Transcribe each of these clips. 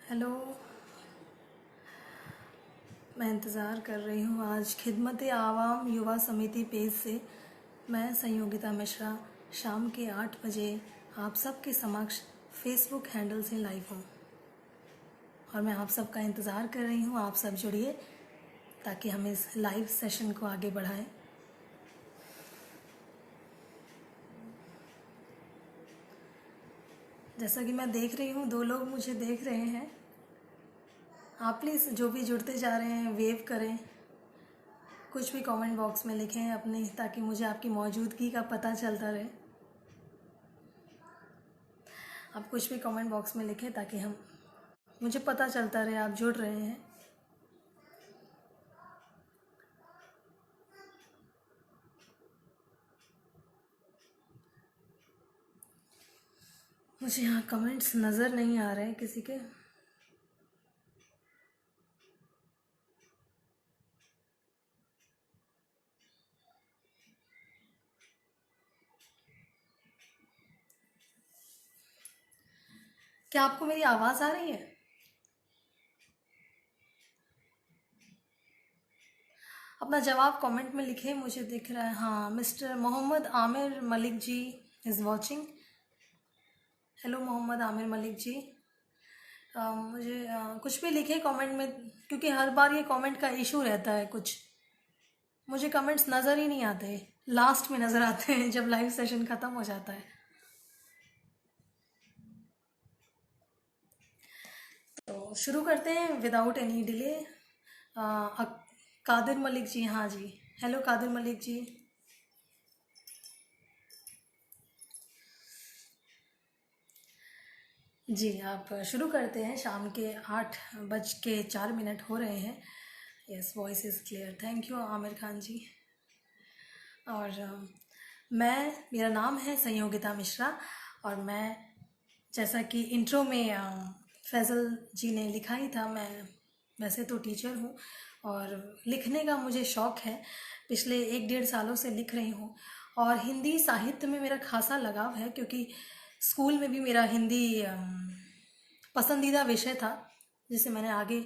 Hello. मैं इंतज़ार कर रही हूँ आज खिदमत आवाम युवा समिति पेज से। मैं संयोगिता मिश्रा शाम के 8 बजे आप सबके समक्ष फेसबुक हैंडल से लाइव हूँ और मैं आप सबका इंतज़ार कर रही हूँ। आप सब जुड़िए ताकि हम इस लाइव सेशन को आगे बढ़ाएं। जैसा कि मैं देख रही हूँ 2 लोग मुझे देख रहे हैं। आप प्लीज़ जो भी जुड़ते जा रहे हैं वेव करें, कुछ भी कमेंट बॉक्स में लिखें अपने, ताकि मुझे आपकी मौजूदगी का पता चलता रहे। आप कुछ भी कमेंट बॉक्स में लिखें ताकि मुझे पता चलता रहे आप जुड़ रहे हैं। मुझे यहाँ कमेंट्स नज़र नहीं आ रहे हैं किसी के। क्या आपको मेरी आवाज़ आ रही है? अपना जवाब कमेंट में लिखें, मुझे दिख रहा है। हाँ, mister Mohammad Aamir Malik ji is watching. Hello Mohammad Aamir Malik ji. मुझे कुछ भी लिखे कमेंट में, क्योंकि हर बार ये कमेंट का इशू रहता है। कुछ मुझे कमेंट्स नज़र ही नहीं आते, लास्ट में नज़र आते हैं जब लाइव सेशन ख़त्म हो जाता है। तो शुरू करते हैं without any delay. Qadir Malik ji, हाँ जी, हेलो कादिर मलिक जी। जी, आप शुरू करते हैं। शाम के 8:04 हो रहे हैं। Yes, voice is clear. Thank you Aamir Khan ji. और मेरा नाम है संयोगिता मिश्रा और मैं, जैसा कि इंट्रो में फैज़ल जी ने लिखा ही था, मैं वैसे तो टीचर हूँ और लिखने का मुझे शौक़ है। पिछले 1-1.5 सालों से लिख रही हूँ और हिंदी साहित्य में मेरा खासा लगाव है, क्योंकि स्कूल में भी मेरा हिंदी पसंदीदा विषय था, जिसे मैंने आगे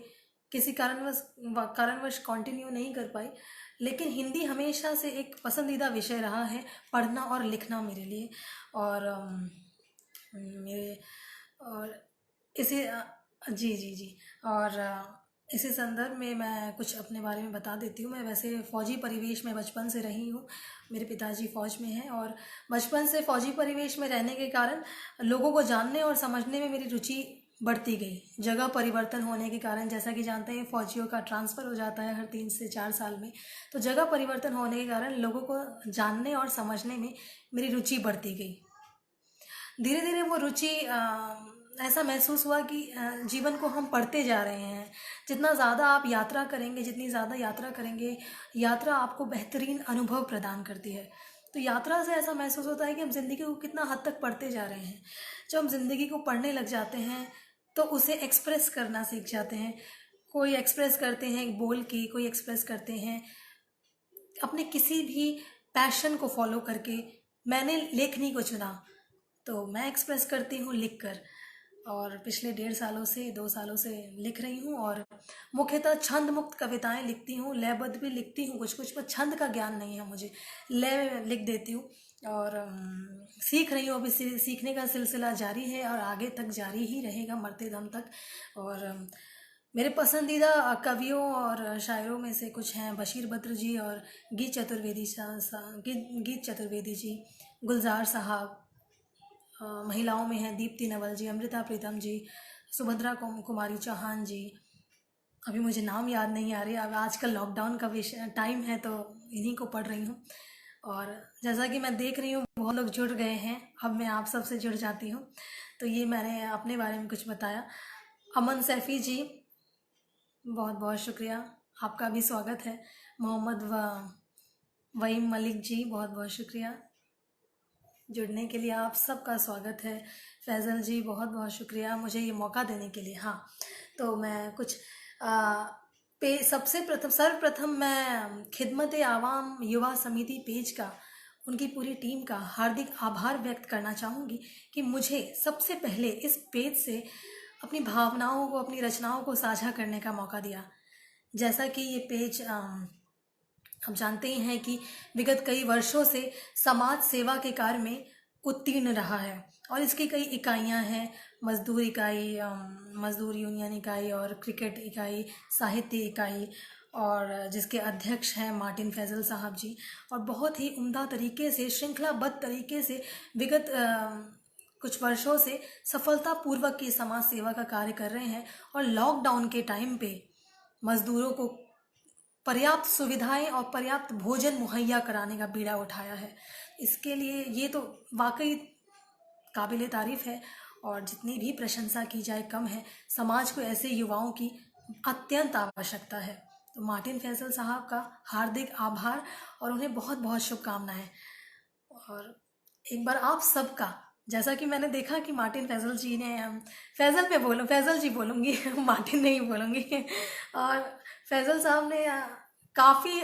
किसी कारणवश कंटिन्यू नहीं कर पाई। लेकिन हिंदी हमेशा से एक पसंदीदा विषय रहा है, पढ़ना और लिखना मेरे लिए। और मेरे और इसी जी जी जी। और इसी संदर्भ में मैं कुछ अपने बारे में बता देती हूँ। मैं वैसे फ़ौजी परिवेश में बचपन से रही हूँ। मेरे पिताजी फ़ौज में हैं और बचपन से फ़ौजी परिवेश में रहने के कारण लोगों को जानने और समझने में मेरी रुचि बढ़ती गई। जगह परिवर्तन होने के कारण, जैसा कि जानते हैं फ़ौजियों का ट्रांसफ़र हो जाता है हर 3 से 4 साल में, तो जगह परिवर्तन होने के कारण लोगों को जानने और समझने में मेरी रुचि बढ़ती गई। धीरे धीरे वो रुचि ऐसा महसूस हुआ कि जीवन को हम पढ़ते जा रहे हैं। जितना ज़्यादा आप यात्रा करेंगे, जितनी ज़्यादा यात्रा करेंगे, यात्रा आपको बेहतरीन अनुभव प्रदान करती है। तो यात्रा से ऐसा महसूस होता है कि हम ज़िंदगी को कितना हद तक पढ़ते जा रहे हैं। जब हम ज़िंदगी को पढ़ने लग जाते हैं तो उसे एक्सप्रेस करना सीख जाते हैं। कोई एक्सप्रेस करते हैं बोल के, कोई एक्सप्रेस करते हैं अपने किसी भी पैशन को फॉलो करके। मैंने लेखनी को चुना, तो मैं एक्सप्रेस करती हूँ लिख कर। और पिछले 2 सालों से लिख रही हूँ और मुख्यतः छंद मुक्त कविताएं लिखती हूँ। लयबद्ध भी लिखती हूँ कुछ कुछ, पर छंद का ज्ञान नहीं है मुझे। लय लिख देती हूँ और सीख रही हूँ। अभी सीखने का सिलसिला जारी है और आगे तक जारी ही रहेगा, मरते दम तक। और मेरे पसंदीदा कवियों और शायरों में से कुछ हैं बशीर बद्र जी और गीत चतुर्वेदी जी, गुलजार साहब। महिलाओं में हैं दीप्ति नवल जी, अमृता प्रीतम जी, सुभद्रा कुमारी चौहान जी। अभी मुझे नाम याद नहीं आ रहे। अब आजकल लॉकडाउन का विषय टाइम है तो इन्हीं को पढ़ रही हूँ। और जैसा कि मैं देख रही हूँ बहुत लोग जुड़ गए हैं, अब मैं आप सबसे जुड़ जाती हूँ। तो ये मैंने अपने बारे में कुछ बताया। अमन सैफ़ी जी, बहुत बहुत शुक्रिया, आपका भी स्वागत है। मोहम्मद वहीम मलिक जी, बहुत बहुत शुक्रिया जुड़ने के लिए, आप सबका स्वागत है। फैज़ल जी, बहुत बहुत शुक्रिया मुझे ये मौका देने के लिए। हाँ, तो मैं कुछ सर्वप्रथम मैं खिदमत आवाम युवा समिति पेज का, उनकी पूरी टीम का हार्दिक आभार व्यक्त करना चाहूँगी कि मुझे सबसे पहले इस पेज से अपनी भावनाओं को, अपनी रचनाओं को साझा करने का मौका दिया। जैसा कि ये पेज हम जानते ही हैं कि विगत कई वर्षों से समाज सेवा के कार्य में उत्तीर्ण रहा है और इसकी कई इकाइयां हैं। मजदूर इकाई, मजदूर यूनियन इकाई और क्रिकेट इकाई, साहित्य इकाई, और जिसके अध्यक्ष हैं मार्टिन फैजल साहब जी। और बहुत ही उम्दा तरीके से, श्रृंखलाबद्ध तरीके से विगत कुछ वर्षों से सफलतापूर्वक ये समाज सेवा का कार्य कर रहे हैं और लॉकडाउन के टाइम पे मजदूरों को पर्याप्त सुविधाएं और पर्याप्त भोजन मुहैया कराने का बीड़ा उठाया है। इसके लिए ये तो वाकई काबिले तारीफ है और जितनी भी प्रशंसा की जाए कम है। समाज को ऐसे युवाओं की अत्यंत आवश्यकता है। तो मार्टिन फैसल साहब का हार्दिक आभार और उन्हें बहुत बहुत शुभकामनाएं। और एक बार आप सबका, जैसा कि मैंने देखा कि मार्टिन फैजल जी ने, फैजल जी बोलूँगी मार्टिन नहीं बोलूँगी, और फैजल साहब ने काफ़ी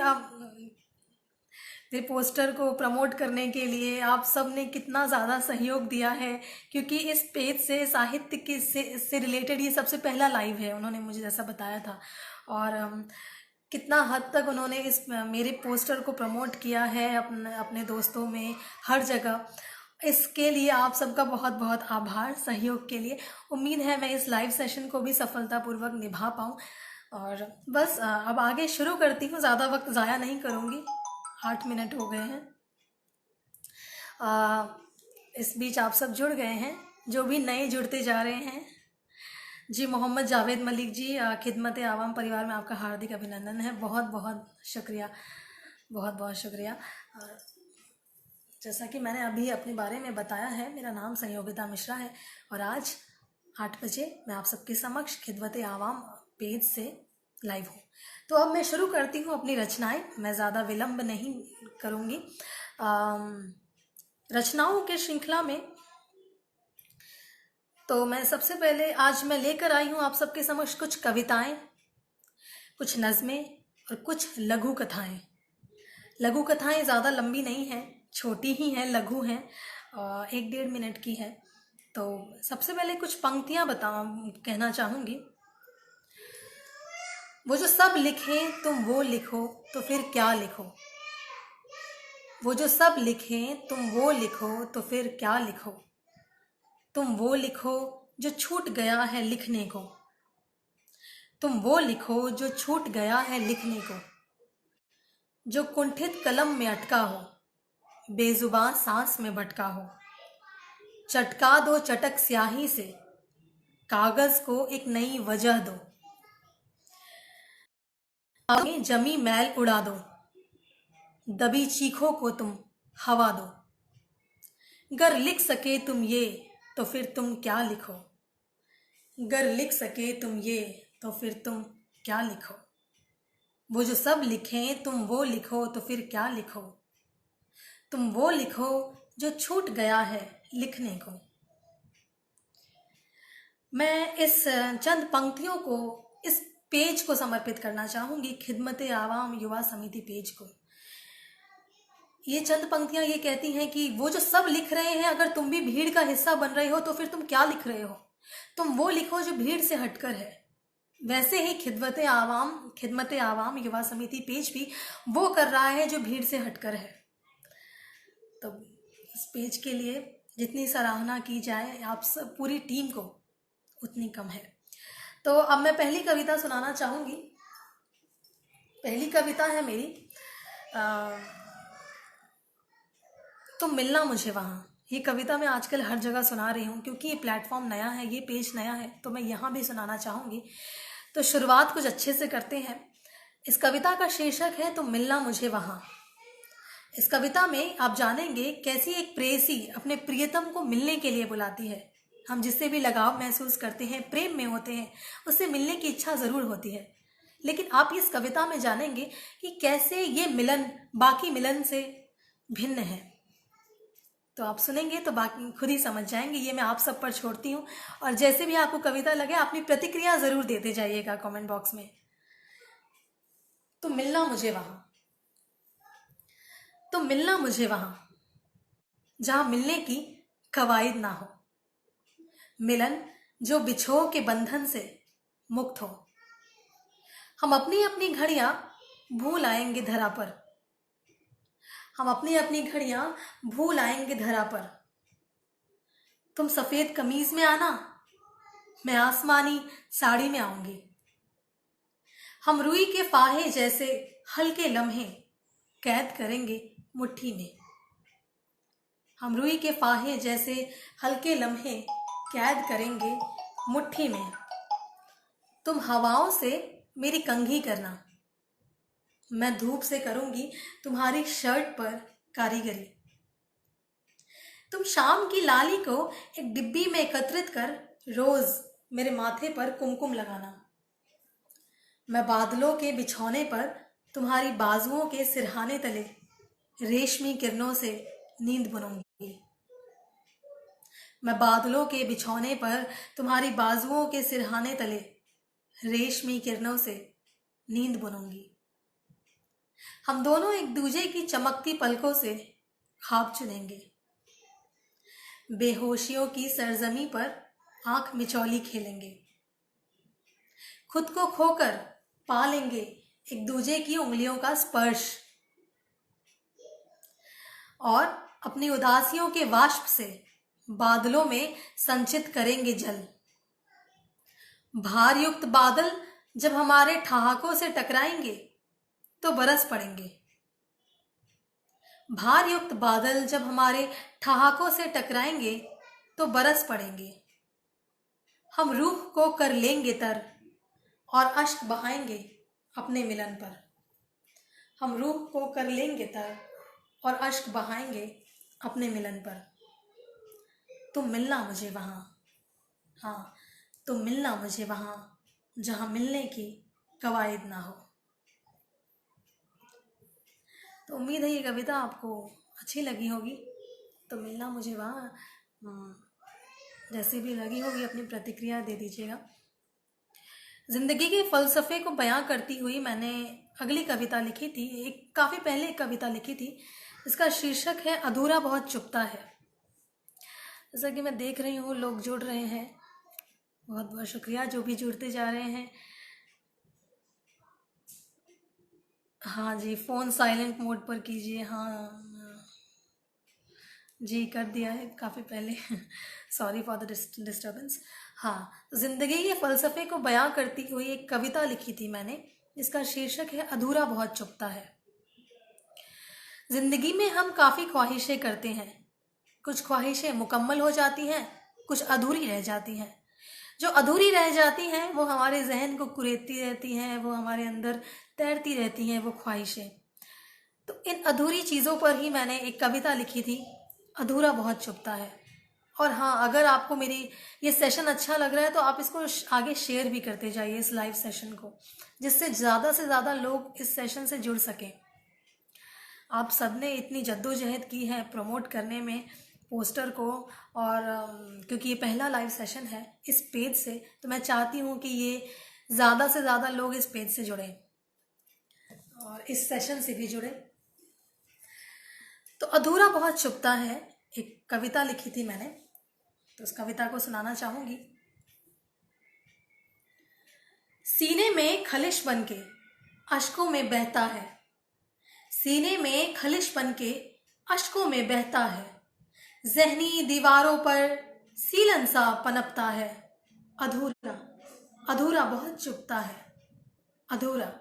ये पोस्टर को प्रमोट करने के लिए आप सब ने कितना ज़्यादा सहयोग दिया है, क्योंकि इस पेज से साहित्य के से रिलेटेड ये सबसे पहला लाइव है, उन्होंने मुझे जैसा बताया था। और कितना हद तक उन्होंने इस मेरे पोस्टर को प्रमोट किया है अपने दोस्तों में, हर जगह। इसके लिए आप सबका बहुत बहुत आभार सहयोग के लिए। उम्मीद है मैं इस लाइव सेशन को भी सफलतापूर्वक निभा पाऊँ। और बस अब आगे शुरू करती हूँ, ज़्यादा वक्त ज़ाया नहीं करूँगी, 8 मिनट हो गए हैं। इस बीच आप सब जुड़ गए हैं, जो भी नए जुड़ते जा रहे हैं जी। मोहम्मद जावेद मलिक जी, खिदमत आवाम परिवार में आपका हार्दिक अभिनंदन है। बहुत बहुत शुक्रिया, बहुत बहुत शुक्रिया। जैसा कि मैंने अभी अपने बारे में बताया है, मेरा नाम संयोगिता मिश्रा है और आज 8 बजे मैं आप सबके समक्ष खिदमत आवाम पेज से लाइव हूँ। तो अब मैं शुरू करती हूँ अपनी रचनाएं, मैं ज़्यादा विलंब नहीं करूँगी। रचनाओं के श्रृंखला में तो मैं सबसे पहले आज मैं लेकर आई हूँ आप सबके समक्ष कुछ कविताएं, कुछ नज़में और कुछ लघु कथाएं। लघु कथाएं ज़्यादा लंबी नहीं हैं, छोटी ही हैं, लघु हैं, 1-1.5 मिनट की है। तो सबसे पहले कुछ पंक्तियां कहना चाहूँगी। वो जो सब लिखें तुम वो लिखो तो फिर क्या लिखो, वो जो सब लिखें तुम वो लिखो तो फिर क्या लिखो, तुम वो लिखो जो छूट गया है लिखने को, तुम वो लिखो जो छूट गया है लिखने को, जो कुंठित कलम में अटका हो, बेजुबान सांस में भटका हो, चटका दो चटक स्याही से, कागज को एक नई वजह दो, आगे जमी मैल उड़ा दो, दबी चीखों को तुम हवा दो। गर लिख सके तुम ये तो फिर तुम क्या लिखो, गर लिख सके तुम ये तो फिर तुम क्या लिखो, वो जो सब लिखें तुम वो लिखो तो फिर क्या लिखो, तुम वो लिखो जो छूट गया है लिखने को। मैं इस चंद पंक्तियों को, इस पेज को समर्पित करना चाहूँगी, खिदमत आवाम युवा समिति पेज को। ये चंद पंक्तियां ये कहती हैं कि वो जो सब लिख रहे हैं, अगर तुम भी भीड़ का हिस्सा बन रहे हो तो फिर तुम क्या लिख रहे हो, तुम वो लिखो जो भीड़ से हटकर है। वैसे ही खिदमत आवाम युवा समिति पेज भी वो कर रहा है जो भीड़ से हटकर है। तो इस पेज के लिए जितनी सराहना की जाए आप सब पूरी टीम को, उतनी कम है। तो अब मैं पहली कविता सुनाना चाहूँगी। पहली कविता है मेरी तुम मिलना मुझे वहाँ। ये कविता मैं आजकल हर जगह सुना रही हूँ क्योंकि ये प्लेटफॉर्म नया है, ये पेज नया है, तो मैं यहाँ भी सुनाना चाहूँगी। तो शुरुआत कुछ अच्छे से करते हैं। इस कविता का शीर्षक है तुम मिलना मुझे वहाँ। इस कविता में आप जानेंगे कैसी एक प्रेयसी अपने प्रियतम को मिलने के लिए बुलाती है। हम जिससे भी लगाव महसूस करते हैं, प्रेम में होते हैं, उससे मिलने की इच्छा ज़रूर होती है। लेकिन आप इस कविता में जानेंगे कि कैसे ये मिलन बाकी मिलन से भिन्न है। तो आप सुनेंगे तो बाकी खुद ही समझ जाएंगे, ये मैं आप सब पर छोड़ती हूँ। और जैसे भी आपको कविता लगे अपनी प्रतिक्रिया ज़रूर देते जाइएगा कमेंट बॉक्स में। तो मिलना मुझे वहाँ, तो मिलना मुझे वहाँ जहाँ मिलने की कवायद ना हो। मिलन जो बिछोह के बंधन से मुक्त हो। हम अपनी अपनी घड़ियां भूल आएंगे धरा पर, हम अपनी अपनी घड़ियां भूल आएंगे धरा पर। तुम सफेद कमीज में आना, मैं आसमानी साड़ी में आऊंगी। हम रुई के फाहे जैसे हल्के लम्हे कैद करेंगे मुट्ठी में, हम रुई के फाहे जैसे हल्के लम्हे कैद करेंगे मुट्ठी में। तुम हवाओं से मेरी कंघी करना, मैं धूप से करूंगी तुम्हारी शर्ट पर कारीगरी। तुम शाम की लाली को एक डिब्बी में एकत्रित कर रोज मेरे माथे पर कुमकुम लगाना। मैं बादलों के बिछौने पर तुम्हारी बाजुओं के सिरहाने तले रेशमी किरणों से नींद बुनूंगी। मैं बादलों के बिछौने पर तुम्हारी बाजुओं के सिरहाने तले रेशमी किरणों से नींद बुनूंगी। हम दोनों एक दूजे की चमकती पलकों से ख्वाब चुनेंगे। बेहोशियों की सरजमी पर आंख मिचौली खेलेंगे। खुद को खोकर पा लेंगे एक दूजे की उंगलियों का स्पर्श, और अपनी उदासियों के वाष्प से बादलों में संचित करेंगे जल। भार युक्त बादल जब हमारे ठहाकों से टकराएंगे तो बरस पड़ेंगे। भार युक्त बादल जब हमारे ठहाकों से टकराएंगे तो बरस पड़ेंगे। हम रूह को कर लेंगे तर और अश्क बहाएंगे अपने मिलन पर। हम रूह को कर लेंगे तर और अश्क बहाएंगे अपने मिलन पर। तुम मिलना मुझे वहाँ, हाँ तुम मिलना मुझे वहाँ जहाँ मिलने की कवायद ना हो। तो उम्मीद है ये कविता आपको अच्छी लगी होगी। तो मिलना मुझे वहाँ, जैसी भी लगी होगी अपनी प्रतिक्रिया दे दीजिएगा। जिंदगी के फलसफे को बयां करती हुई मैंने अगली कविता लिखी थी, एक काफ़ी पहले एक कविता लिखी थी। इसका शीर्षक है अधूरा बहुत चुभता है। जैसा कि मैं देख रही हूँ लोग जुड़ रहे हैं, बहुत बहुत शुक्रिया जो भी जुड़ते जा रहे हैं। हाँ जी, फ़ोन साइलेंट मोड पर कीजिए। हाँ जी, कर दिया है काफ़ी पहले। Sorry for the disturbance. हाँ, ज़िंदगी के फ़लसफ़े को बयां करती हुई एक कविता लिखी थी मैंने, जिसका शीर्षक है अधूरा बहुत चुभता है। ज़िंदगी में हम काफ़ी ख्वाहिशें करते हैं। कुछ ख्वाहिशें मुकम्मल हो जाती हैं, कुछ अधूरी रह जाती हैं। जो अधूरी रह जाती हैं वो हमारे जहन को कुरेदती रहती हैं, वो हमारे अंदर तैरती रहती हैं वो ख्वाहिशें। तो इन अधूरी चीज़ों पर ही मैंने एक कविता लिखी थी, अधूरा बहुत चुभता है। और हाँ, अगर आपको मेरी ये सेशन अच्छा लग रहा है तो आप इसको आगे शेयर भी करते जाइए, इस लाइव सेशन को, जिससे ज़्यादा से ज़्यादा लोग इस सेशन से जुड़ सकें। आप सबने इतनी जद्दोजहद की है प्रमोट करने में पोस्टर को, और क्योंकि ये पहला लाइव सेशन है इस पेज से, तो मैं चाहती हूँ कि ये ज़्यादा से ज़्यादा लोग इस पेज से जुड़ें और इस सेशन से भी जुड़ें। तो अधूरा बहुत चुभता है, एक कविता लिखी थी मैंने, तो उस कविता को सुनाना चाहूँगी। सीने में खलिश बनके अश्कों में बहता है, सीने में खलिश बनके अश्कों में बहता है, ज़हनी दीवारों पर सीलन सा पनपता है। अधूरा अधूरा बहुत चुभता है, अधूरा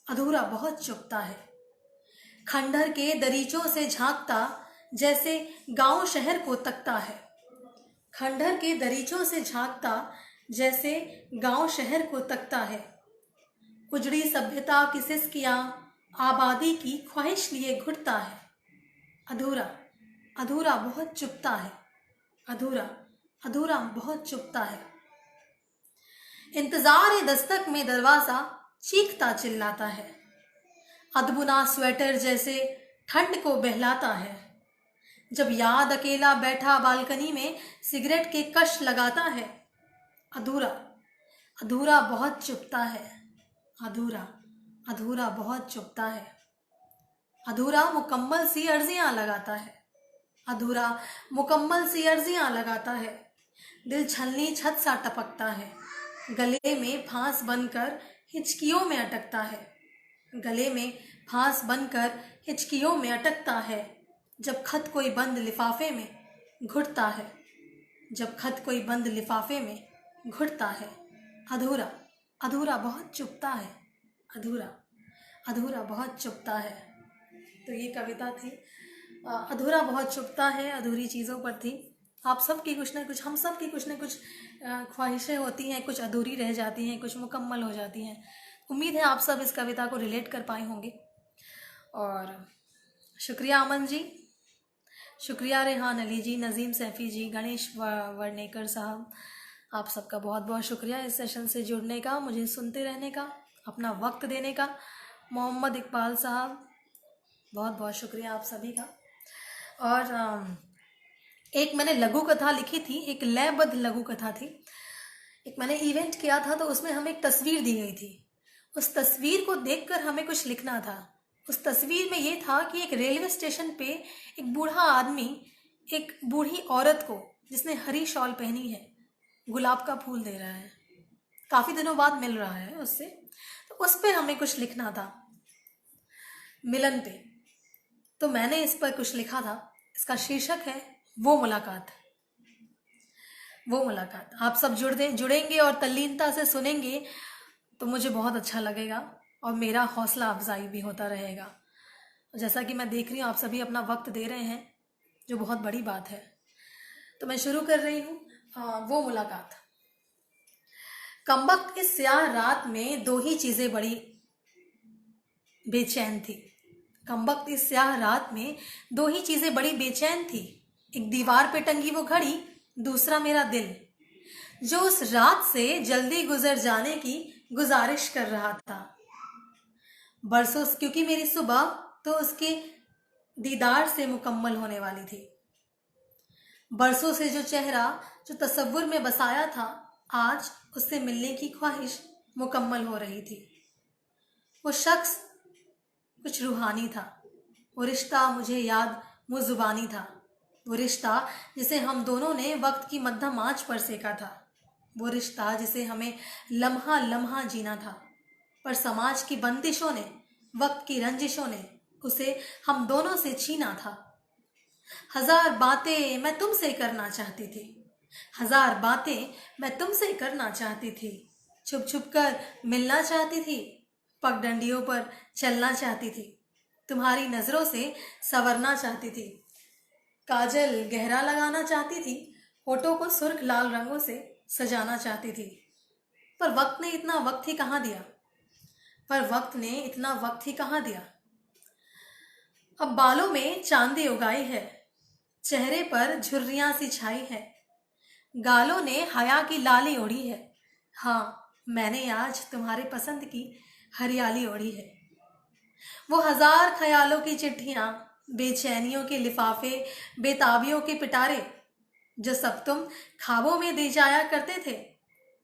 अधूरा बहुत चुभता है। खंडहर के दरीचों से झांकता जैसे गांव शहर को तकता है, खंडहर के दरीचों से झांकता जैसे गांव शहर को तकता है। उजड़ी सभ्यता की सिसकियां आबादी की ख्वाहिश लिए घुटता है। अधूरा अधूरा बहुत चुभता है, अधूरा अधूरा बहुत चुभता है। इंतजार दस्तक में दरवाजा चीखता चिल्लाता है, अदबुना स्वेटर जैसे ठंड को बहलाता है। जब याद अकेला बैठा बालकनी में सिगरेट के कश लगाता है। अधूरा अधूरा बहुत चुभता है, अधूरा अधूरा बहुत चुभता है। अधूरा मुकम्मल सी अर्जियां लगाता है, अधूरा मुकम्मल सी अर्जियां लगाता है। दिल छलनी छत सा टपकता है, गले में फांस बनकर हिचकियों में अटकता है। गले में फांस बनकर हिचकियों में अटकता है, जब खत कोई बंद लिफाफे में घुटता है। जब खत कोई बंद लिफाफे में घुटता है। अधूरा अधूरा बहुत चुभता है, अधूरा अधूरा बहुत चुभता है। तो ये कविता थी अधूरा बहुत चुभता है, अधूरी चीज़ों पर थी। आप सब की कुछ ना कुछ, हम सब की कुछ ना कुछ ख्वाहिशें होती हैं, कुछ अधूरी रह जाती हैं, कुछ मुकम्मल हो जाती हैं। उम्मीद है आप सब इस कविता को रिलेट कर पाए होंगे। और शुक्रिया अमन जी, शुक्रिया रेहान अली जी, नज़ीम सैफ़ी जी, गणेश वर्णेकर साहब, आप सबका बहुत बहुत शुक्रिया इस सेशन से जुड़ने का, मुझे सुनते रहने का, अपना वक्त देने का। मोहम्मद इकबाल साहब, बहुत बहुत शुक्रिया आप सभी का। और एक मैंने लघु कथा लिखी थी, एक लयबद्ध लघु कथा थी। एक मैंने इवेंट किया था, तो उसमें हमें एक तस्वीर दी गई थी। उस तस्वीर को देखकर हमें कुछ लिखना था। उस तस्वीर में ये था कि एक रेलवे स्टेशन पे एक बूढ़ा आदमी एक बूढ़ी औरत को, जिसने हरी शॉल पहनी है, गुलाब का फूल दे रहा है। काफ़ी दिनों बाद मिल रहा है उससे, तो उस पर हमें कुछ लिखना था, मिलन पे। तो मैंने इस पर कुछ लिखा था। इसका शीर्षक है वो मुलाकात। वो मुलाकात। आप सब जुड़ेंगे और तल्लीनता से सुनेंगे तो मुझे बहुत अच्छा लगेगा और मेरा हौसला अफजाई भी होता रहेगा। जैसा कि मैं देख रही हूँ आप सभी अपना वक्त दे रहे हैं, जो बहुत बड़ी बात है। तो मैं शुरू कर रही हूँ। वो मुलाकात। कमबख्त इस स्याह रात में दो ही चीज़ें बड़ी बेचैन थी। कमबख्त इस स्याह रात में दो ही चीज़ें बड़ी बेचैन थी। एक दीवार पे टंगी वो घड़ी, दूसरा मेरा दिल, जो उस रात से जल्दी गुजर जाने की गुजारिश कर रहा था। बरसों, क्योंकि मेरी सुबह तो उसके दीदार से मुकम्मल होने वाली थी। बरसों से जो चेहरा जो तसव्वुर में बसाया था, आज उससे मिलने की ख्वाहिश मुकम्मल हो रही थी। वो शख्स कुछ रूहानी था। वो रिश्ता मुझे याद मुज़ुबानी था। वो रिश्ता जिसे हम दोनों ने वक्त की मध्यम आंच पर सेका था। वो रिश्ता जिसे हमें लम्हा लम्हा जीना था, पर समाज की बंदिशों ने, वक्त की रंजिशों ने उसे हम दोनों से छीना था। हजार बातें मैं तुमसे करना चाहती थी। हजार बातें मैं तुमसे करना चाहती थी। छुप छुप कर मिलना चाहती थी। पगडंडियों पर चलना चाहती थी। तुम्हारी नजरों से संवरना चाहती थी। काजल गहरा लगाना चाहती थी। होठों को सुर्ख लाल रंगों से सजाना चाहती थी। पर वक्त ने इतना वक्त ही कहाँ दिया। पर वक्त ने इतना वक्त ही कहाँ दिया। अब बालों में चांदी उगाई है, चेहरे पर झुर्रियां सी छाई है, गालों ने हया की लाली ओढ़ी है। हाँ, मैंने आज तुम्हारे पसंद की हरियाली ओढ़ी है। वो हजार ख्यालों की चिट्ठियां, बेचैनियों के लिफाफे, बेताबियों के पिटारे, जो सब तुम ख्वाबों में दे जाया करते थे,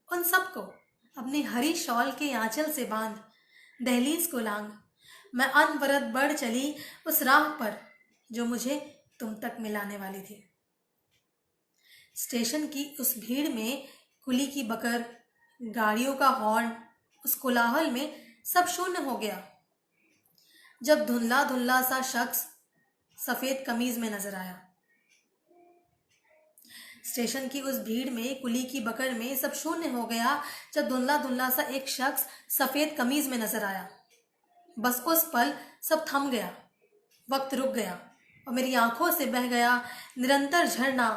उन सबको अपनी हरी शॉल के आंचल से बांध दहलीज को लांग मैं अनवरत बढ़ चली उस राह पर जो मुझे तुम तक मिलाने वाली थी। स्टेशन की उस भीड़ में कुली की बकर, गाड़ियों का हॉर्न, उस कोलाहल में सब शून्य हो गया, जब धुंधला धुंधला सा शख्स सफेद कमीज में नजर आया। स्टेशन की उस भीड़ में, कुली की बकर में सब शून्य हो गया, जब धुंधला धुंधला सा एक शख्स सफेद कमीज में नजर आया। बस उस पल सब थम गया, वक्त रुक गया और मेरी आंखों से बह गया निरंतर झरना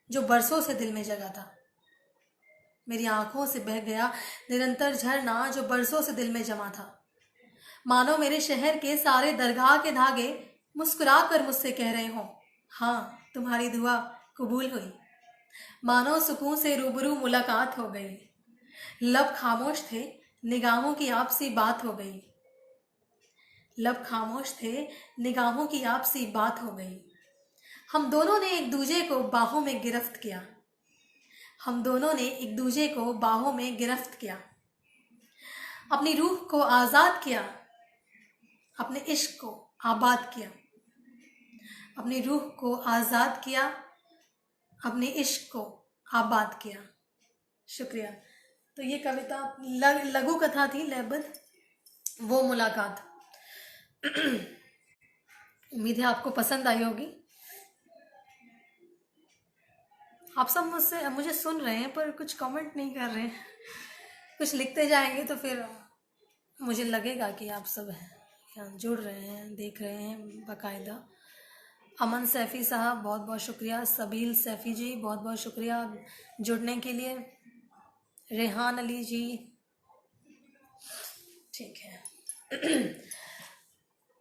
जो बरसों से दिल में जगा था। मेरी आंखों से बह गया निरंतर झरना जो बरसों से दिल में जमा था। मानो मेरे शहर के सारे दरगाह के धागे मुस्कुरा कर मुझसे कह रहे हों, हाँ तुम्हारी दुआ कबूल हुई। मानो सुकून से रूबरू मुलाकात हो गई। लब खामोश थे, निगाहों की आपसी बात हो गई। लब खामोश थे, निगाहों की आपसी बात हो गई। हम दोनों ने एक दूजे को बाहों में गिरफ्त किया। हम दोनों ने एक दूजे को बाहों में गिरफ्त किया। अपनी रूह को आज़ाद किया, अपने इश्क को आबाद किया। अपनी रूह को आज़ाद किया, अपने इश्क को आप बात किया, शुक्रिया। तो ये कविता लघु कथा थी लयबद्ध, वो मुलाकात। उम्मीद है आपको पसंद आई होगी। आप सब मुझे सुन रहे हैं पर कुछ कमेंट नहीं कर रहे हैं। कुछ लिखते जाएंगे तो फिर मुझे लगेगा कि आप सब यहाँ जुड़ रहे हैं, देख रहे हैं बाकायदा। अमन सैफ़ी साहब बहुत बहुत शुक्रिया। सबील सैफ़ी जी बहुत बहुत शुक्रिया जुड़ने के लिए। रेहान अली जी, ठीक है।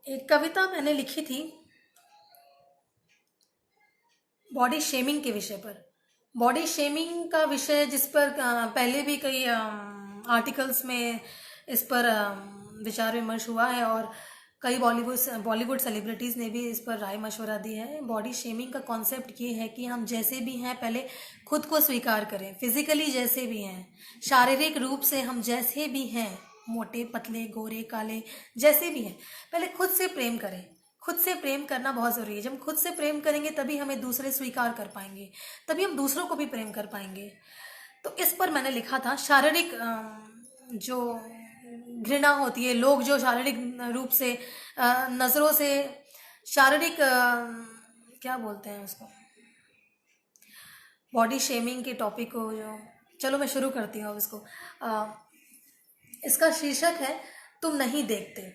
एक कविता मैंने लिखी थी बॉडी शेमिंग के विषय पर। बॉडी शेमिंग का विषय जिस पर पहले भी कई आर्टिकल्स में इस पर विचार विमर्श हुआ है और कई बॉलीवुड सेलिब्रिटीज़ ने भी इस पर राय मशवरा दी है। बॉडी शेमिंग का कॉन्सेप्ट ये है कि हम जैसे भी हैं पहले खुद को स्वीकार करें, फिजिकली जैसे भी हैं, शारीरिक रूप से हम जैसे भी हैं, मोटे पतले गोरे काले जैसे भी हैं, पहले खुद से प्रेम करें। खुद से प्रेम करना बहुत ज़रूरी है। जब खुद से प्रेम करेंगे तभी हमें दूसरे स्वीकार कर पाएंगे, तभी हम दूसरों को भी प्रेम कर पाएंगे। तो इस पर मैंने लिखा था शारीरिक जो घृणा होती है, लोग जो शारीरिक रूप से नज़रों से शारीरिक क्या बोलते हैं उसको, बॉडी शेमिंग के टॉपिक को जो, चलो मैं शुरू करती हूँ अब इसको। इसका शीर्षक है तुम नहीं देखते।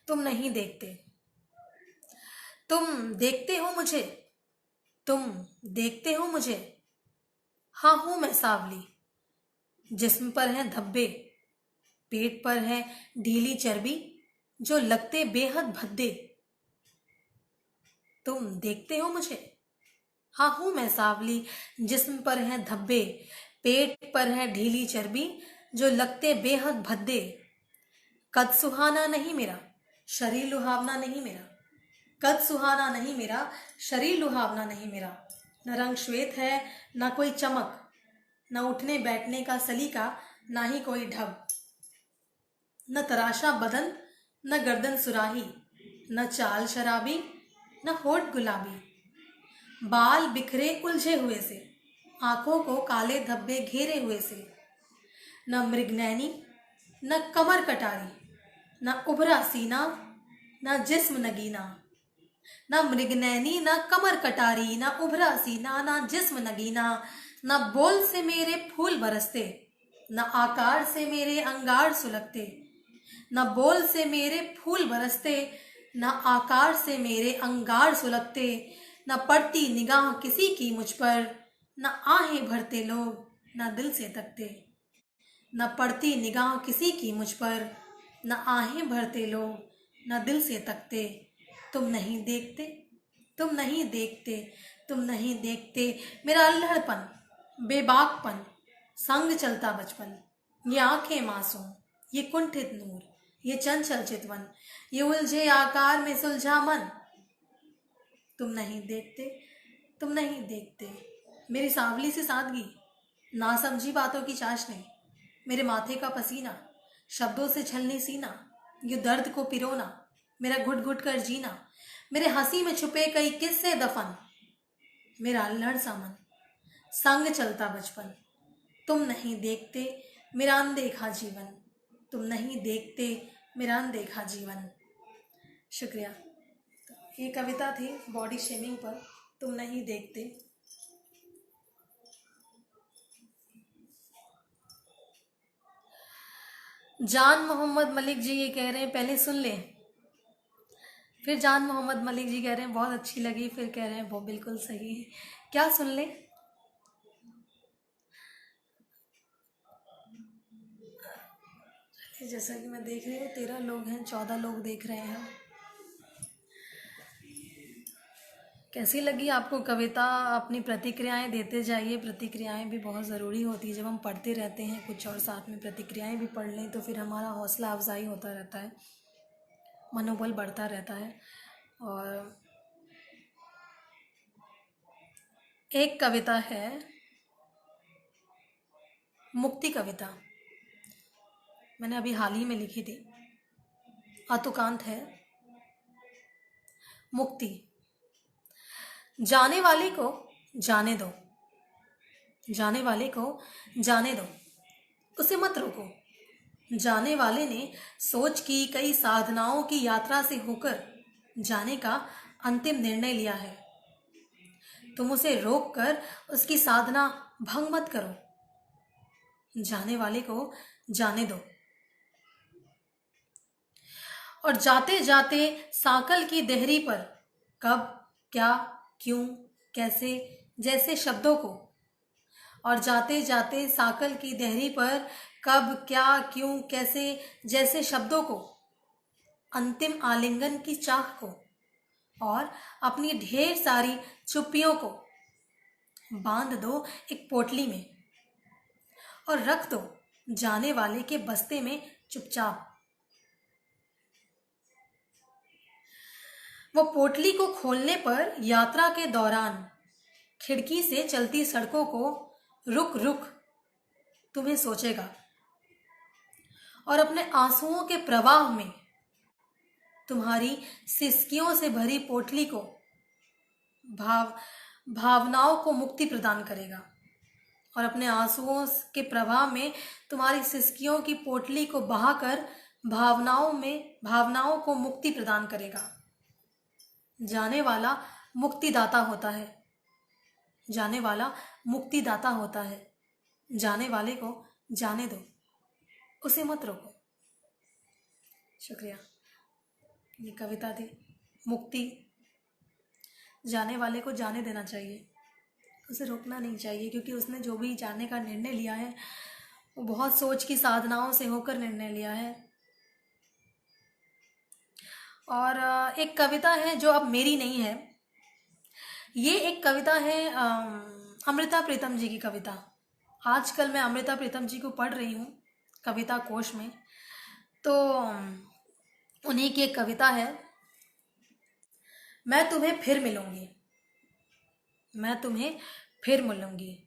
तुम नहीं देखते, तुम देखते हो मुझे, तुम देखते हो मुझे, हाँ हूं मैं सांवली, जिस्म पर है धब्बे, पेट पर है ढीली चर्बी जो लगते बेहद भद्दे। तुम देखते हो मुझे, हाँ हूं मैं सांवली, जिस्म पर है धब्बे, पेट पर है ढीली चर्बी जो लगते बेहद भद्दे। कद सुहाना नहीं मेरा, शरीर लुहावना नहीं मेरा, कद सुहाना नहीं मेरा, शरीर लुहावना नहीं मेरा। न रंग श्वेत है न कोई चमक, न उठने बैठने का सलीका, ना ही कोई ढब। न तराशा बदन न गर्दन सुराही, न चाल शराबी न होठ गुलाबी। बाल बिखरे उलझे हुए से, आंखों को काले धब्बे घेरे हुए से। न मृगनैनी न कमर कटारी, न उभरा सीना न जिस्म नगीना। न मृगनैनी न कमर कटारी, न उभरा सीना न जिस्म नगीना। न बोल से मेरे फूल बरसते, न आकार से मेरे अंगार सुलगते। न बोल से मेरे फूल बरसते, न आकार से मेरे अंगार सुलगते। न पड़ती निगाह किसी की मुझ पर, न आहें भरते लोग न दिल से तकते। न पड़ती निगाह किसी की मुझ पर, न आहें भरते लोग न दिल से तकते। तुम नहीं देखते, तुम नहीं देखते, तुम नहीं देखते मेरा अल्हड़पन, बेबाकपन, संग चलता बचपन। ये आंखें मासूम, ये कुंठित नूर, ये चंचल चितवन, ये उलझे आकार में सुलझा मन। तुम नहीं देखते, तुम नहीं देखते मेरी सांवली सी सादगी, ना समझी बातों की चाशनी, मेरे माथे का पसीना, शब्दों से छलनी सीना, ये दर्द को पिरोना, मेरा घुट घुट कर जीना, मेरे हंसी में छुपे कई किस्से दफन, मेरा अल्हड़ सा मन, संग चलता बचपन। तुम नहीं देखते मेरा अनदेखा जीवन, तुम नहीं देखते मेरा अनदेखा जीवन। शुक्रिया। ये कविता थी बॉडी शेमिंग पर, तुम नहीं देखते। जान मोहम्मद मलिक जी ये कह रहे हैं पहले सुन लें, फिर जान मोहम्मद मलिक जी कह रहे हैं बहुत अच्छी लगी, फिर कह रहे हैं वो बिल्कुल सही है। क्या सुन लें? जैसा कि मैं देख रही हूँ 13 लोग हैं, 14 लोग देख रहे हैं। कैसी लगी आपको कविता? अपनी प्रतिक्रियाएं देते जाइए, प्रतिक्रियाएं भी बहुत ज़रूरी होती है। जब हम पढ़ते रहते हैं कुछ और साथ में प्रतिक्रियाएं भी पढ़ लें तो फिर हमारा हौसला अफजाई होता रहता है, मनोबल बढ़ता रहता है। और एक कविता है मुक्ति कविता, मैंने अभी हाल ही में लिखी थी अतुकांत है मुक्ति। जाने वाले को जाने दो, जाने वाले को जाने दो, उसे मत रोको। जाने वाले ने सोच की कई साधनाओं की यात्रा से होकर जाने का अंतिम निर्णय लिया है। तुम उसे रोक कर उसकी साधना भंग मत करो। जाने वाले को जाने दो। और जाते जाते साकल की देहरी पर कब, क्या, क्यों, कैसे जैसे शब्दों को, और जाते जाते साकल की देहरी पर कब, क्या, क्यों, कैसे जैसे शब्दों को, अंतिम आलिंगन की चाह को और अपनी ढेर सारी चुप्पियों को बांध दो एक पोटली में और रख दो जाने वाले के बस्ते में चुपचाप। वो पोटली को खोलने पर यात्रा के दौरान खिड़की से चलती सड़कों को रुक रुक तुम्हें सोचेगा और अपने आंसुओं के प्रवाह में तुम्हारी सिसकियों से भरी पोटली को भावनाओं को मुक्ति प्रदान करेगा और अपने आंसुओं के प्रवाह में तुम्हारी सिसकियों की पोटली को बहाकर भावनाओं को मुक्ति प्रदान करेगा। जाने वाला मुक्तिदाता होता है, जाने वाला मुक्तिदाता होता है। जाने वाले को जाने दो, उसे मत रोको। शुक्रिया। ये कविता थी मुक्ति। जाने वाले को जाने देना चाहिए, उसे रोकना नहीं चाहिए, क्योंकि उसने जो भी जाने का निर्णय लिया है वो बहुत सोच की साधनाओं से होकर निर्णय लिया है। और एक कविता है जो अब मेरी नहीं है, ये एक कविता है अमृता प्रीतम जी की कविता। आजकल मैं अमृता प्रीतम जी को पढ़ रही हूँ कविता कोश में, तो उन्हीं की एक कविता है, मैं तुम्हें फिर मिलूंगी, मैं तुम्हें फिर मिलूंगी।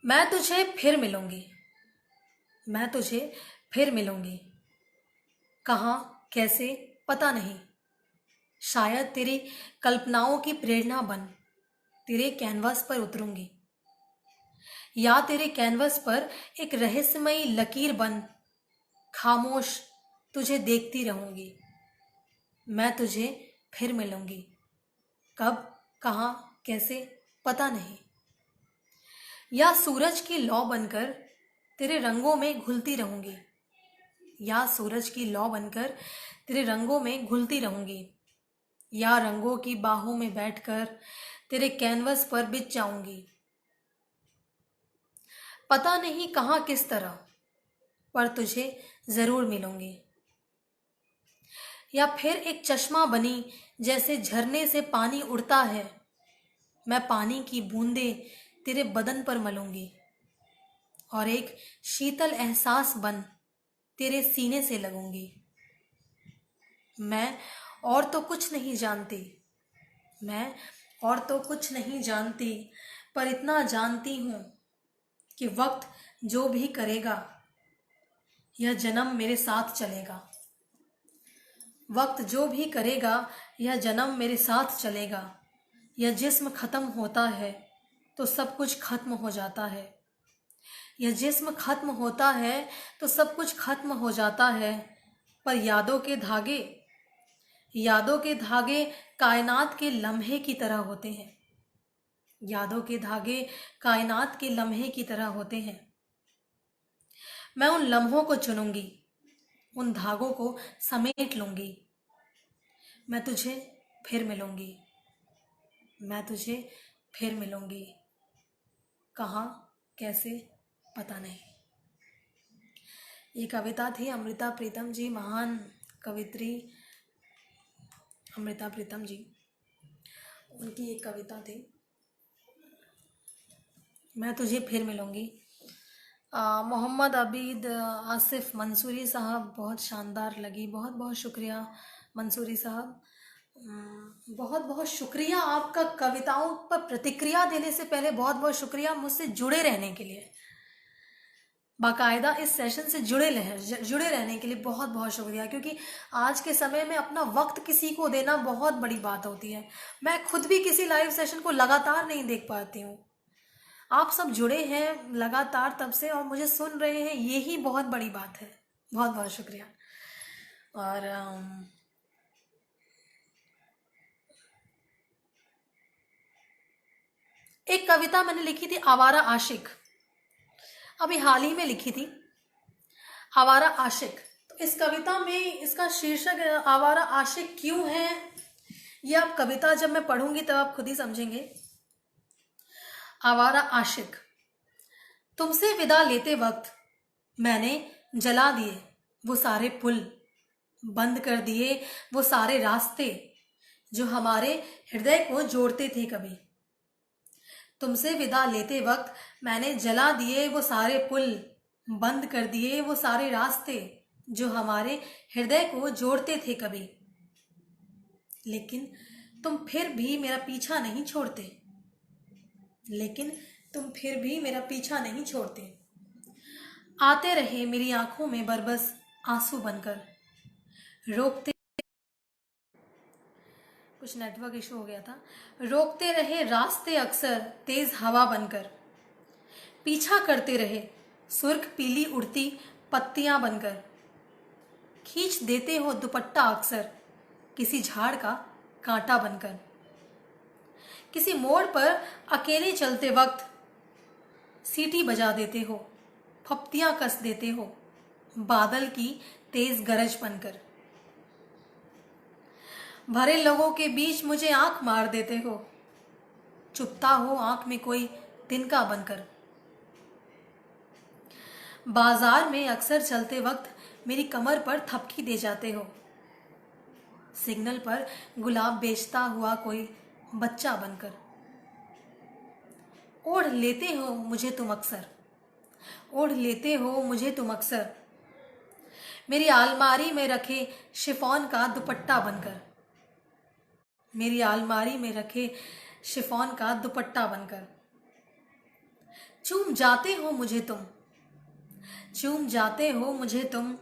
मैं तुझे फिर मिलूंगी, मैं तुझे फिर मिलूंगी। कहाँ, कैसे पता नहीं, शायद तेरी कल्पनाओं की प्रेरणा बन तेरे कैनवास पर उतरूंगी, या तेरे कैनवास पर एक रहस्यमयी लकीर बन खामोश तुझे देखती रहूंगी। मैं तुझे फिर मिलूंगी, कब, कहाँ, कैसे पता नहीं, या सूरज की लौ बनकर तेरे रंगों में घुलती रहूंगी, या सूरज की लौ बनकर तेरे रंगों में घुलती रहूंगी, या रंगों की बाहों में बैठकर तेरे कैनवस पर बिछ जाऊंगी। पता नहीं कहाँ किस तरह, पर तुझे जरूर मिलूंगी। या फिर एक चश्मा बनी जैसे झरने से पानी उड़ता है, मैं पानी की बूंदे तेरे बदन पर मलूंगी और एक शीतल एहसास बन तेरे सीने से लगूंगी। मैं और तो कुछ नहीं जानती, मैं और तो कुछ नहीं जानती, पर इतना जानती हूं कि वक्त जो भी करेगा यह जन्म मेरे साथ चलेगा। वक्त जो भी करेगा यह जन्म मेरे साथ चलेगा। यह जिस्म खत्म होता है तो सब कुछ खत्म हो जाता है, यह जिस्म खत्म होता है तो सब कुछ खत्म हो जाता है। पर यादों के धागे कायनात के लम्हे की तरह होते हैं, यादों के धागे कायनात के लम्हे की तरह होते हैं। मैं उन लम्हों को चुनूंगी, उन धागों को समेट लूंगी। मैं तुझे फिर मिलूंगी, मैं तुझे फिर मिलूंगी। कहाँ, कैसे पता नहीं। ये कविता थी अमृता प्रीतम जी, महान कवित्री अमृता प्रीतम जी, उनकी एक कविता थी, मैं तुझे फिर मिलूंगी। मोहम्मद अबीद आसिफ मंसूरी साहब, बहुत शानदार लगी, बहुत बहुत शुक्रिया मंसूरी साहब। बहुत बहुत शुक्रिया आपका कविताओं पर प्रतिक्रिया देने से पहले बहुत बहुत शुक्रिया मुझसे जुड़े रहने के लिए, बाकायदा इस सेशन से जुड़े रहने के लिए बहुत बहुत शुक्रिया। क्योंकि आज के समय में अपना वक्त किसी को देना बहुत बड़ी बात होती है। मैं खुद भी किसी लाइव सेशन को लगातार नहीं देख पाती हूँ। आप सब जुड़े हैं लगातार तब से और मुझे सुन रहे हैं, यही बहुत बड़ी बात है। बहुत बहुत शुक्रिया। और एक कविता मैंने लिखी थी, आवारा आशिक, अभी हाल ही में लिखी थी, आवारा आशिक। तो इस कविता में इसका शीर्षक आवारा आशिक क्यों है, ये आप कविता जब मैं पढ़ूंगी तब आप खुद ही समझेंगे। आवारा आशिक। तुमसे विदा लेते वक्त मैंने जला दिए वो सारे पुल, बंद कर दिए वो सारे रास्ते जो हमारे हृदय को जोड़ते थे कभी। तुमसे विदा लेते वक्त मैंने जला दिए वो सारे पुल, बंद कर दिए वो सारे रास्ते जो हमारे हृदय को जोड़ते थे कभी। लेकिन तुम फिर भी मेरा पीछा नहीं छोड़ते, लेकिन तुम फिर भी मेरा पीछा नहीं छोड़ते। आते रहे मेरी आंखों में बरबस आंसू बनकर, रोकते, कुछ नेटवर्क इशू हो गया था, रोकते रहे रास्ते अक्सर तेज हवा बनकर, पीछा करते रहे सुर्ख पीली उड़ती पत्तियां बनकर, खींच देते हो दुपट्टा अक्सर किसी झाड़ का कांटा बनकर। किसी मोड़ पर अकेले चलते वक्त सीटी बजा देते हो, फप्तियां कस देते हो बादल की तेज गरज बनकर। भरे लोगों के बीच मुझे आंख मार देते हो, चुपता हो आंख में कोई तिनका बनकर। बाजार में अक्सर चलते वक्त मेरी कमर पर थपकी दे जाते हो, सिग्नल पर गुलाब बेचता हुआ कोई बच्चा बनकर। ओढ़ लेते हो मुझे तुम अक्सर, ओढ़ लेते हो मुझे तुम अक्सर, मेरी अलमारी में रखे शिफॉन का दुपट्टा बनकर, मेरी अलमारी में रखे शिफॉन का दुपट्टा बनकर। चूम जाते हो मुझे तुम, चूम जाते हो मुझे तुम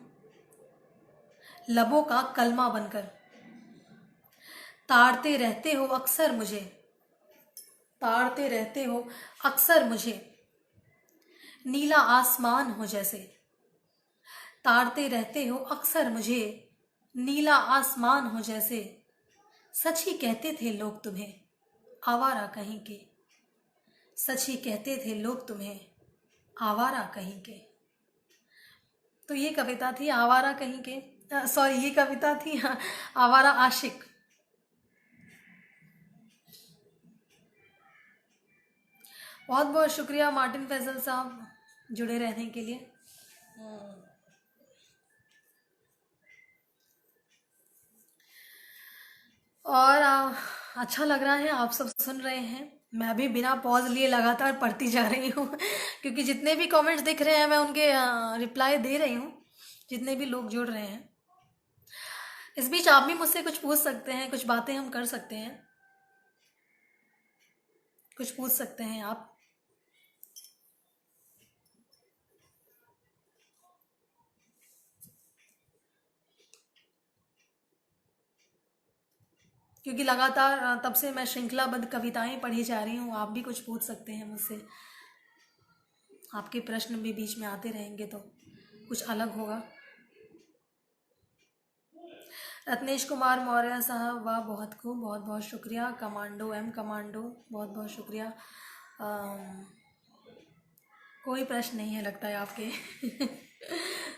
लबों का कलमा बनकर। ताड़ते रहते हो अक्सर मुझे, ताड़ते रहते हो अक्सर मुझे नीला आसमान हो जैसे, ताड़ते रहते हो अक्सर मुझे नीला आसमान हो जैसे। सच ही कहते थे लोग तुम्हें आवारा कहीं के, सच ही कहते थे लोग तुम्हें आवारा कहीं के। तो ये कविता थी आवारा कहीं के, सॉरी ये कविता थी आवारा आशिक। बहुत बहुत शुक्रिया मार्टिन फैजल साहब जुड़े रहने के लिए। और अच्छा लग रहा है, आप सब सुन रहे हैं। मैं भी बिना पॉज लिए लगातार पढ़ती जा रही हूँ क्योंकि जितने भी कमेंट्स दिख रहे हैं मैं उनके रिप्लाई दे रही हूँ, जितने भी लोग जुड़ रहे हैं। इस बीच आप भी मुझसे कुछ पूछ सकते हैं, कुछ बातें हम कर सकते हैं, कुछ पूछ सकते हैं आप। क्योंकि लगातार तब से मैं श्रृंखलाबद्ध कविताएं पढ़ी जा रही हूँ। आप भी कुछ पूछ सकते हैं मुझसे, आपके प्रश्न भी बीच में आते रहेंगे तो कुछ अलग होगा। रत्नेश कुमार मौर्य साहब, वाह बहुत खूब, बहुत बहुत शुक्रिया। कमांडो एम कमांडो, बहुत बहुत शुक्रिया। कोई प्रश्न नहीं है लगता है आपके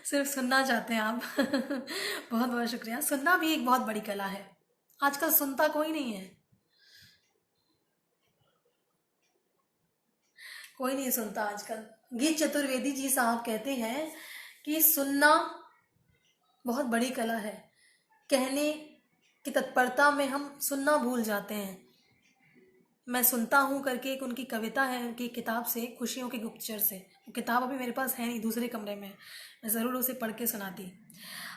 सिर्फ सुनना चाहते हैं आप बहुत बहुत शुक्रिया। सुनना भी एक बहुत बड़ी कला है, आजकल सुनता कोई नहीं है, कोई नहीं सुनता आजकल। गीत चतुर्वेदी जी साहब कहते हैं कि सुनना बहुत बड़ी कला है, कहने की तत्परता में हम सुनना भूल जाते हैं। मैं सुनता हूँ करके एक उनकी कविता है उनकी किताब से, खुशियों के गुप्तचर से। वो किताब अभी मेरे पास है नहीं, दूसरे कमरे में, मैं ज़रूर उसे पढ़ के सुनाती।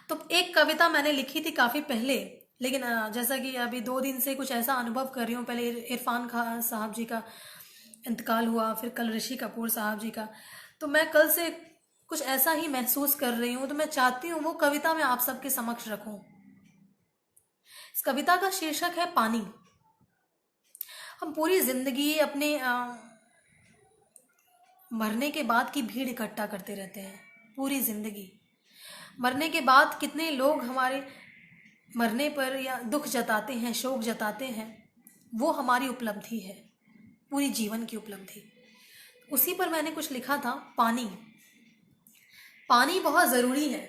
तो एक कविता मैंने लिखी थी काफ़ी पहले, लेकिन जैसा कि अभी 2 दिन से कुछ ऐसा अनुभव कर रही हूँ, पहले इरफान खान साहब जी का इंतकाल हुआ, फिर कल ऋषि कपूर साहब जी का, तो मैं कल से कुछ ऐसा ही महसूस कर रही हूँ। तो मैं चाहती हूँ वो कविता मैं आप सबके समक्ष रखूँ। इस कविता का शीर्षक है पानी। हम पूरी जिंदगी अपने मरने के बाद की भीड़ इकट्ठा करते रहते हैं। पूरी जिंदगी मरने के बाद कितने लोग हमारे मरने पर या दुख जताते हैं, शोक जताते हैं, वो हमारी उपलब्धि है, पूरी जीवन की उपलब्धि। उसी पर मैंने कुछ लिखा था, पानी। पानी बहुत ज़रूरी है,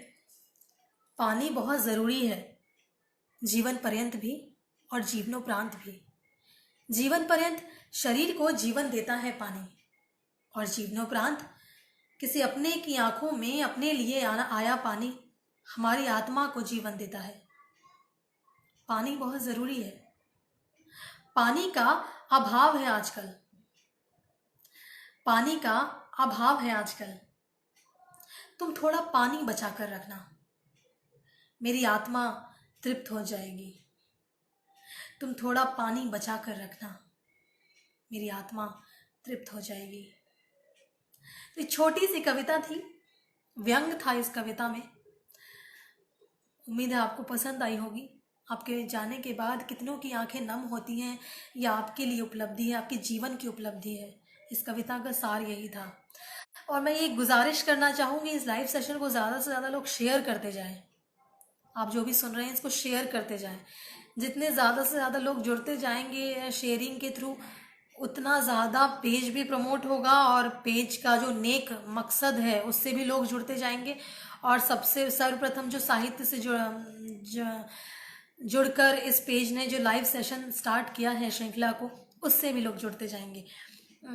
पानी बहुत ज़रूरी है, जीवन पर्यंत भी और जीवनोपरांत भी। जीवन पर्यंत शरीर को जीवन देता है पानी, और जीवनोपरांत किसी अपने की आंखों में अपने लिए आया पानी हमारी आत्मा को जीवन देता है। पानी बहुत ज़रूरी है। पानी का अभाव है आजकल, पानी का अभाव है आजकल। तुम थोड़ा पानी बचा कर रखना, मेरी आत्मा तृप्त हो जाएगी। तुम थोड़ा पानी बचा कर रखना, मेरी आत्मा तृप्त हो जाएगी। तो छोटी सी कविता थी, व्यंग था इस कविता में। उम्मीद है आपको पसंद आई होगी। आपके जाने के बाद कितनों की आंखें नम होती हैं, यह आपके लिए उपलब्धि है, आपके जीवन की उपलब्धि है। इस कविता का सार यही था। और मैं ये गुजारिश करना चाहूँगी, इस लाइव सेशन को ज़्यादा से ज़्यादा लोग शेयर करते जाएं। आप जो भी सुन रहे हैं इसको शेयर करते जाएं। जितने ज़्यादा से ज़्यादा लोग जुड़ते जाएंगे शेयरिंग के थ्रू, उतना ज़्यादा पेज भी प्रमोट होगा, और पेज का जो नेक मकसद है उससे भी लोग जुड़ते जाएंगे। और सबसे सर्वप्रथम जो साहित्य से जुड़कर इस पेज ने जो लाइव सेशन स्टार्ट किया है श्रृंखला को, उससे भी लोग जुड़ते जाएंगे।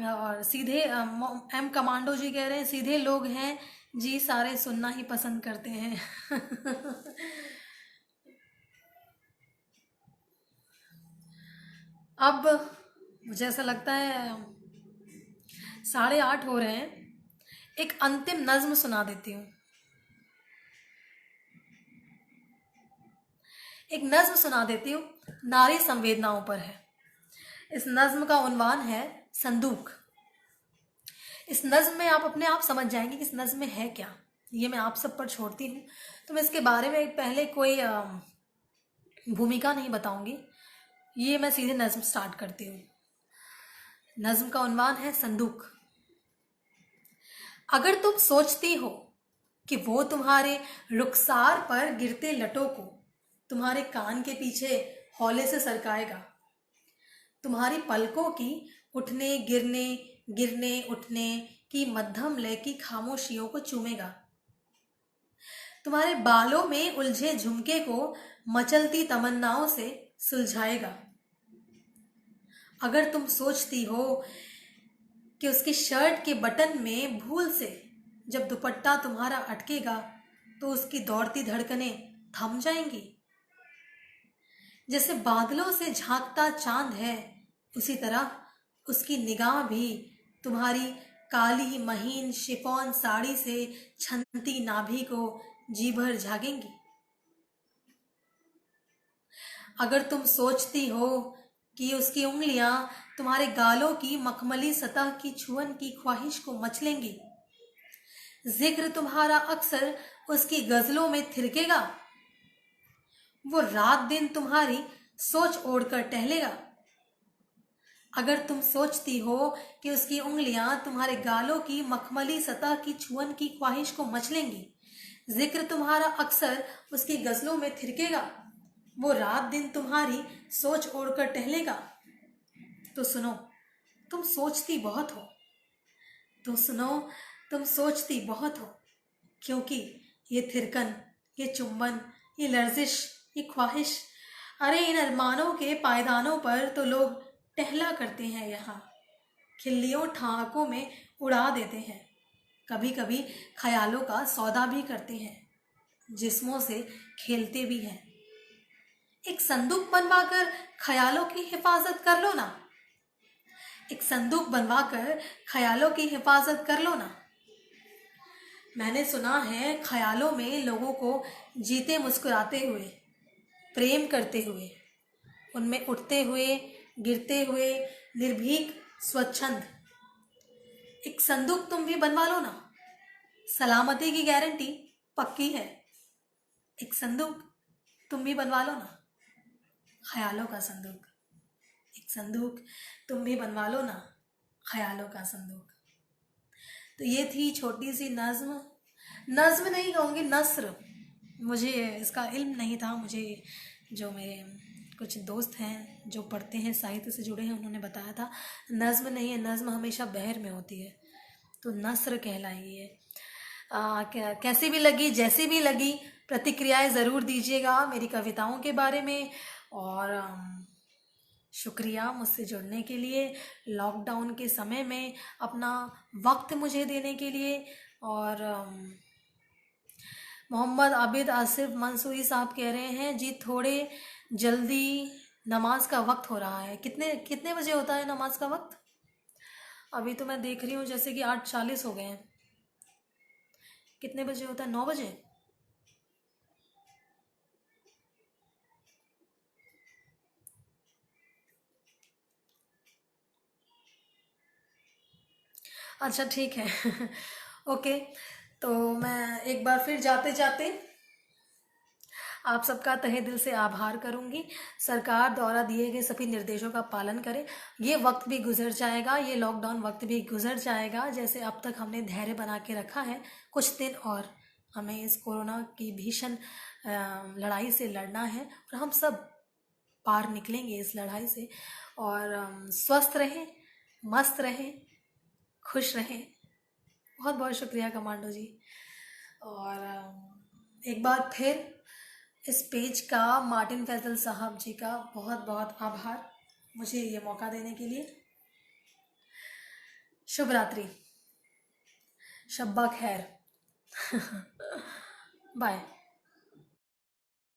और सीधे एम कमांडो जी कह रहे हैं, सीधे लोग हैं जी, सारे सुनना ही पसंद करते हैं। अब मुझे ऐसा लगता है 8:30 हो रहे हैं। एक अंतिम नज्म सुना देती हूँ। एक नज्म सुना देती हूँ, नारी संवेदनाओं पर है। इस नज्म का उन्वान है संदूक। इस नज्म में आप अपने आप समझ जाएंगे कि इस नज्म में है क्या। ये मैं आप सब पर छोड़ती हूँ। तो मैं इसके बारे में पहले कोई भूमिका नहीं बताऊंगी, ये मैं सीधे नज्म स्टार्ट करती हूँ। नज्म का उन्वान है संदूक। अगर तुम सोचती हो कि वो तुम्हारे रुखसार पर गिरते लटों को तुम्हारे कान के पीछे हौले से सरकाएगा, तुम्हारी पलकों की उठने गिरने गिरने उठने की मध्यम लय की खामोशियों को चूमेगा, तुम्हारे बालों में उलझे झुमके को मचलती तमन्नाओं से सुलझाएगा। अगर तुम सोचती हो कि उसकी शर्ट के बटन में भूल से जब दुपट्टा तुम्हारा अटकेगा तो उसकी दौड़ती धड़कनें थम जाएंगी, जैसे बादलों से झांकता चांद है उसी तरह उसकी निगाह भी तुम्हारी काली महीन शिफॉन साड़ी से छनती नाभि को जी भर झागेंगी। अगर तुम सोचती हो कि उसकी उंगलियां तुम्हारे गालों की मखमली सतह की छुअन की ख्वाहिश को मचलेंगी, जिक्र तुम्हारा अक्सर उसकी गजलों में थिरकेगा, वो रात दिन तुम्हारी सोच ओढ़कर टहलेगा। अगर तुम सोचती हो कि उसकी उंगलियां तुम्हारे गालों की मखमली सतह की छुअन की ख्वाहिश को मचलेंगी, जिक्र तुम्हारा अक्सर उसकी गजलों में थिरकेगा, वो रात दिन तुम्हारी सोच ओढ़कर टहलेगा, तो सुनो तुम सोचती बहुत हो, तो सुनो तुम सोचती बहुत हो, क्योंकि ये थिरकन, ये चुंबन, ये लर्जिश, ये ख्वाहिश, अरे इन अरमानों के पायदानों पर तो लोग टहला करते हैं। यहाँ खिल्लियों ठहाकों में उड़ा देते हैं, कभी कभी ख्यालों का सौदा भी करते हैं, जिस्मों से खेलते भी हैं। एक संदूक बनवाकर ख्यालों की हिफाजत कर लो ना, एक संदूक बनवाकर ख्यालों की हिफाजत कर लो ना। मैंने सुना है ख्यालों में लोगों को जीते मुस्कुराते हुए, प्रेम करते हुए, उनमें उठते हुए, गिरते हुए, निर्भीक, स्वच्छंद। एक संदूक तुम भी बनवा लो ना, सलामती की गारंटी पक्की है। एक संदूक तुम भी बनवा लो ना, ख्यालों का संदूक। एक संदूक तुम भी बनवा लो ना, ख्यालों का संदूक। तो ये थी छोटी सी नज्म, नज्म नहीं कहूँगी, नस्र। मुझे इसका इल्म नहीं था, मुझे जो मेरे कुछ दोस्त हैं जो पढ़ते हैं, साहित्य से जुड़े हैं, उन्होंने बताया था नज्म नहीं है, नज्म हमेशा बहर में होती है, तो नस्र कहलाएगी ये। कैसी भी लगी, जैसी भी लगी, प्रतिक्रियाएं ज़रूर दीजिएगा मेरी कविताओं के बारे में। और शुक्रिया मुझसे जुड़ने के लिए, लॉकडाउन के समय में अपना वक्त मुझे देने के लिए। और मोहम्मद आबिद आसिफ मंसूरी साहब कह रहे हैं जी थोड़े जल्दी नमाज का वक्त हो रहा है। कितने कितने बजे होता है नमाज का वक्त? अभी तो मैं देख रही हूँ जैसे कि 8:40 हो गए हैं। कितने बजे होता है? 9 बजे? अच्छा ठीक है ओके, तो मैं एक बार फिर जाते जाते आप सबका तहे दिल से आभार करूंगी। सरकार द्वारा दिए गए सभी निर्देशों का पालन करें। ये वक्त भी गुजर जाएगा, ये लॉकडाउन वक्त भी गुजर जाएगा। जैसे अब तक हमने धैर्य बना के रखा है, कुछ दिन और हमें इस कोरोना की भीषण लड़ाई से लड़ना है, और हम सब पार निकलेंगे इस लड़ाई से। और स्वस्थ रहें, मस्त रहें, खुश रहें। बहुत बहुत शुक्रिया कमांडो जी। और एक बार फिर इस पेज का मार्टिन फैजल साहब जी का बहुत बहुत आभार मुझे ये मौका देने के लिए। शुभ रात्रि, शब्बा खैर बाय।